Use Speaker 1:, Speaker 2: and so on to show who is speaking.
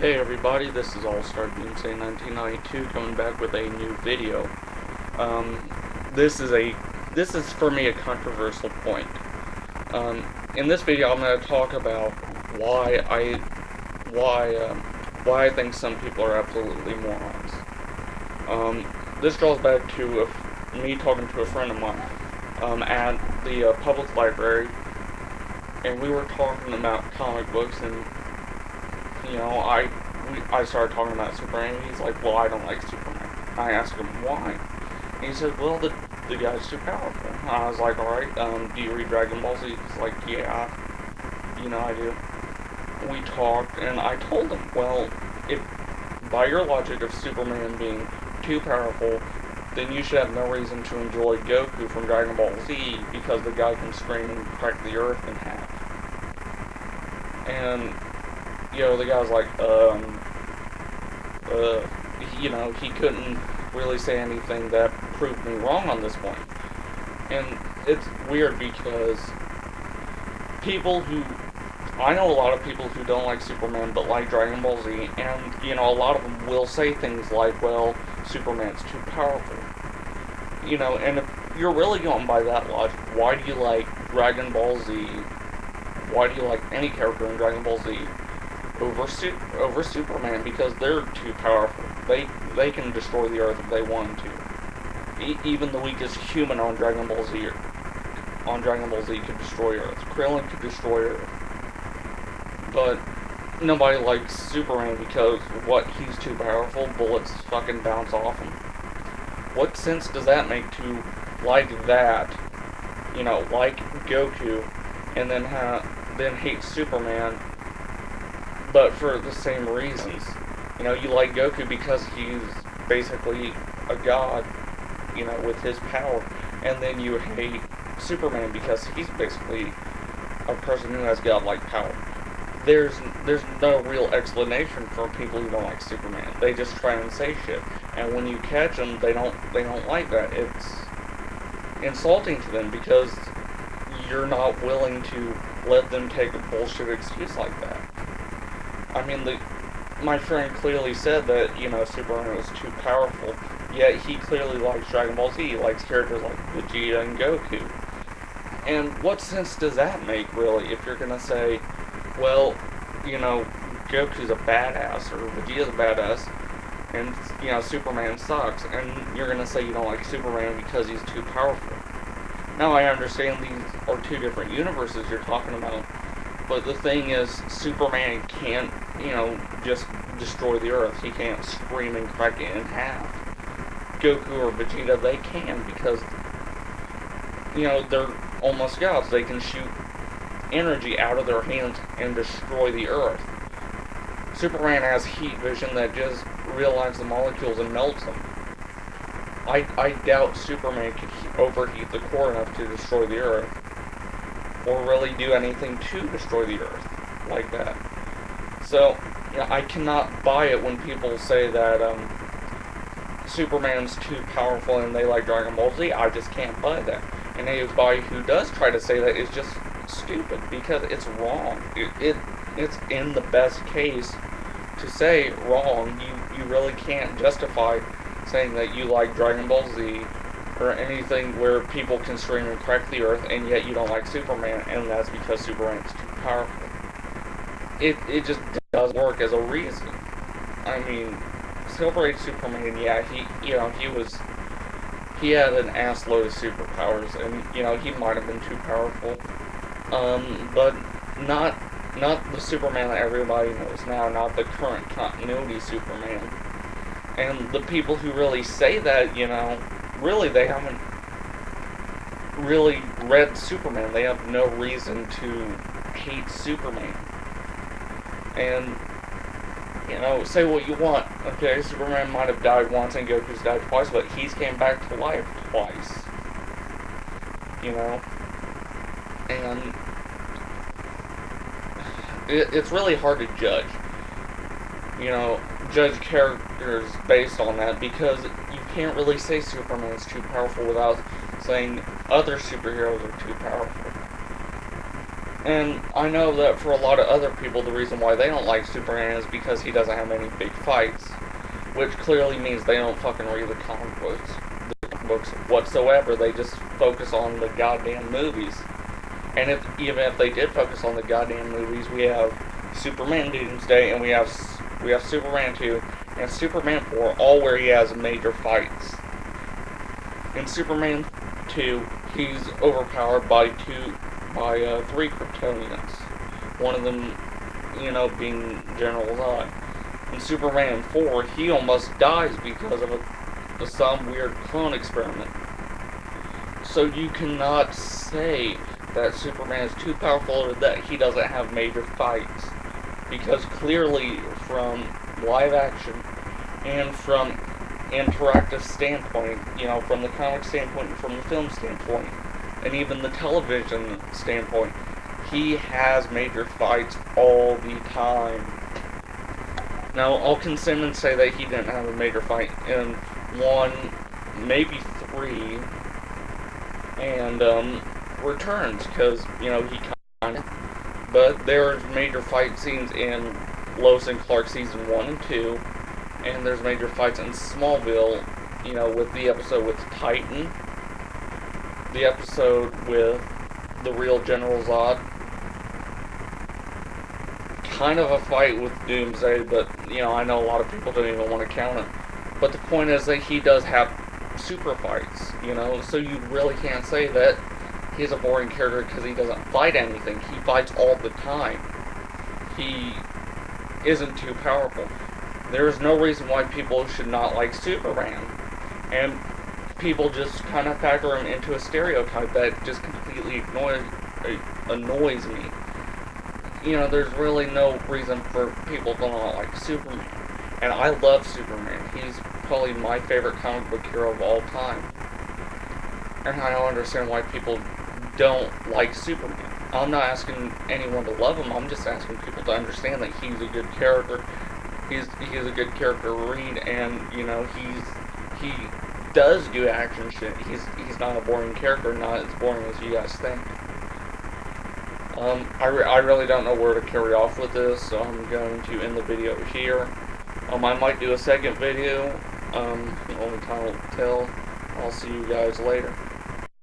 Speaker 1: Hey everybody, this is AllStarDoomsday1992 coming back with a new video. This is for me a controversial point. In this video, I'm going to talk about why I think some people are absolutely morons. This draws back to me talking to a friend of mine at the public library, and we were talking about comic books, and I started talking about Superman, and he's like, well, I don't like Superman. I asked him why. And he said, well, the guy's too powerful. And I was like, alright, do you read Dragon Ball Z? He's like, yeah, I do. We talked, and I told him, well, if by your logic of Superman being too powerful, then you should have no reason to enjoy Goku from Dragon Ball Z, because the guy can scream and crack the earth in half. And the guy was like, he couldn't really say anything that proved me wrong on this point. And it's weird because I know a lot of people who don't like Superman but like Dragon Ball Z, and, a lot of them will say things like, well, Superman's too powerful. And if you're really going by that logic, why do you like Dragon Ball Z? Why do you like any character in Dragon Ball Z over Superman? Because they're too powerful. They can destroy the Earth if they wanted to. Even the weakest human on Dragon Ball Z could destroy Earth. Krillin could destroy Earth. But nobody likes Superman because he's too powerful. Bullets fucking bounce off him. What sense does that make to like that? Like Goku, and then hate Superman, but for the same reasons. You like Goku because he's basically a god, with his power, and then you hate Superman because he's basically a person who has godlike power. There's no real explanation for people who don't like Superman. They just try and say shit, and when you catch them, they don't like that. It's insulting to them because you're not willing to let them take a bullshit excuse like that. I mean, my friend clearly said that, Superman was too powerful, yet he clearly likes Dragon Ball Z. He likes characters like Vegeta and Goku. And what sense does that make, really, if you're gonna say, well, Goku's a badass, or Vegeta's a badass, and, Superman sucks, and you're gonna say you don't like Superman because he's too powerful. Now, I understand these are two different universes you're talking about, but the thing is, Superman can't, just destroy the Earth. He can't scream and crack it in half. Goku or Vegeta, they can, because, they're almost gods. They can shoot energy out of their hands and destroy the Earth. Superman has heat vision that just realigns the molecules and melts them. I doubt Superman could overheat the core enough to destroy the Earth, or really do anything to destroy the Earth like that. So, I cannot buy it when people say that Superman's too powerful and they like Dragon Ball Z. I just can't buy that. And anybody who does try to say that is just stupid, because it's wrong. It's in the best case to say wrong. You really can't justify saying that you like Dragon Ball Z or anything where people can scream and crack the Earth, and yet you don't like Superman, and that's because Superman's too powerful. It just doesn't work as a reason. I mean, Silver Age Superman, yeah, he had an ass load of superpowers, and he might have been too powerful, but not the Superman that everybody knows now, not the current continuity Superman. And the people who really say that, really they haven't really read Superman. They have no reason to hate Superman. And, say what you want. Okay, Superman might have died once and Goku's died twice, but he's came back to life twice. And it's really hard to judge. Judge characters based on that, because you can't really say Superman's too powerful without saying other superheroes are too powerful. And I know that for a lot of other people, the reason why they don't like Superman is because he doesn't have any big fights, which clearly means they don't fucking read the comic books whatsoever. They just focus on the goddamn movies. And even if they did focus on the goddamn movies, we have Superman Doomsday, and we have Superman 2 and Superman 4, all where he has major fights. In Superman 2, he's overpowered by three Kryptonians. One of them, being General Zod. In Superman 4, he almost dies because of some weird clone experiment. So you cannot say that Superman is too powerful or that he doesn't have major fights. Because clearly, from live action and from interactive standpoint, from the comic standpoint and from the film standpoint, and even the television standpoint, he has major fights all the time. Now, I'll consent and say that he didn't have a major fight in 1, maybe 3, and Returns, because, he kind of... But there's major fight scenes in Lois and Clark Season 1 and 2, and there's major fights in Smallville, with the episode with Titan, the episode with the real General Zod, kind of a fight with Doomsday, but, I know a lot of people don't even want to count it. But the point is that he does have super fights, so you really can't say that he's a boring character because he doesn't fight anything. He fights all the time. He isn't too powerful. There is no reason why people should not like Superman. And people just kind of factor him into a stereotype that just completely annoys me. There's really no reason for people to not like Superman. And I love Superman. He's probably my favorite comic book hero of all time. And I don't understand why people don't like Superman. I'm not asking anyone to love him. I'm just asking people to understand that he's a good character. He's a good character to read, and he does do action shit. He's not a boring character, not as boring as you guys think. I really don't know where to carry off with this, so I'm going to end the video here. I might do a second video. Only time will tell. I'll see you guys later.